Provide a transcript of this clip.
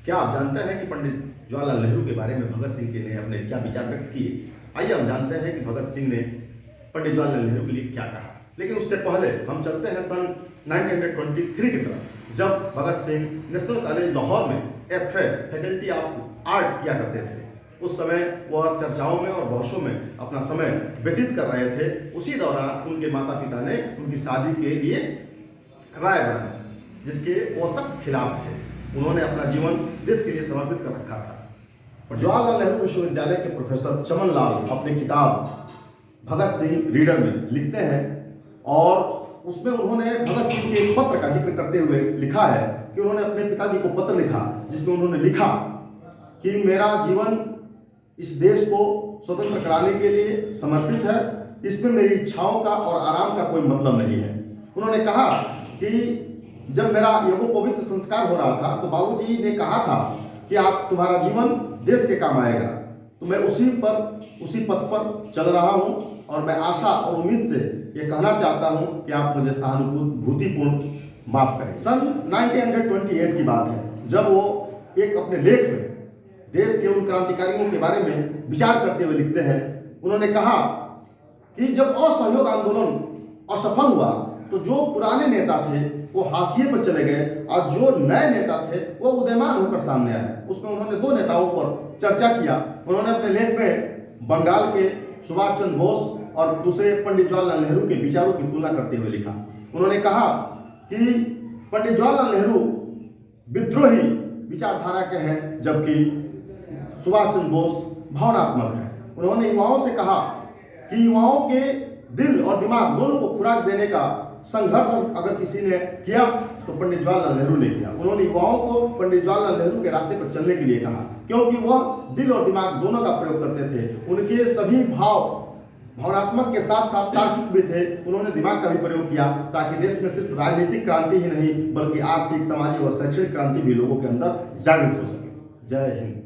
क्या आप जानते हैं कि पंडित जवाहरलाल नेहरू के बारे में भगत सिंह ने अपने क्या विचार व्यक्त किए? आइए हम जानते हैं कि भगत सिंह ने पंडित जवाहरलाल नेहरू के लिए क्या कहा। लेकिन उससे पहले हम चलते हैं सन 1923 की तरफ, जब भगत सिंह नेशनल कॉलेज लाहौर में FA फैकल्टी ऑफ आर्ट किया करते थे। उस समय वह चर्चाओं में और बहसों में अपना समय व्यतीत कर रहे थे। उसी दौरान उनके माता पिता ने उनकी शादी के लिए राय बनाया, जिसके वो सख्त खिलाफ थे। उन्होंने अपना जीवन देश के लिए समर्पित कर रखा था। और जवाहरलाल नेहरू विश्वविद्यालय के प्रोफेसर चमन लाल अपने किताब भगत सिंह रीडर में लिखते हैं, और उसमें उन्होंने भगत सिंह के एक पत्र का जिक्र करते हुए लिखा है कि उन्होंने अपने पिताजी को पत्र लिखा, जिसमें उन्होंने लिखा कि मेरा जीवन इस देश को स्वतंत्र कराने के लिए समर्पित है। इसमें मेरी इच्छाओं का और आराम का कोई मतलब नहीं है। उन्होंने कहा कि जब मेरा यज्ञोपवीत संस्कार हो रहा था तो बाबूजी ने कहा था कि आप तुम्हारा जीवन देश के काम आएगा। तो मैं उसी पथ पर चल रहा हूं, और मैं आशा और उम्मीद से ये कहना चाहता हूं कि आप मुझे सहानुभूतिपूर्ण माफ करें। सन 1928 की बात है, जब वो एक अपने लेख में देश के उन क्रांतिकारियों के बारे में विचार करते हुए लिखते हैं। उन्होंने कहा कि जब असहयोग आंदोलन असफल हुआ तो जो पुराने नेता थे वो हाशिए पर चले गए, और जो नए नेता थे वो उदयमान होकर सामने आए। उसमें उन्होंने दो नेताओं पर चर्चा किया। उन्होंने अपने लेख में बंगाल के सुभाष चंद्र बोस और दूसरे पंडित जवाहरलाल नेहरू के विचारों की तुलना करते हुए लिखा। उन्होंने कहा कि पंडित जवाहरलाल नेहरू विद्रोही विचारधारा के हैं, जबकि सुभाष चंद्र बोस भावनात्मक है। उन्होंने युवाओं से कहा कि युवाओं के दिल और दिमाग दोनों को खुराक देने का संघर्ष अगर किसी ने किया तो पंडित जवाहरलाल नेहरू ने किया। उन्होंने युवाओं को पंडित जवाहरलाल नेहरू के रास्ते पर चलने के लिए कहा, क्योंकि वह दिल और दिमाग दोनों का प्रयोग करते थे। उनके सभी भावनात्मक के साथ साथ तार्किक भी थे। उन्होंने दिमाग का भी प्रयोग किया, ताकि देश में सिर्फ राजनीतिक क्रांति ही नहीं बल्कि आर्थिक, सामाजिक और शैक्षणिक क्रांति भी लोगों के अंदर जागृत हो सके। जय हिंद।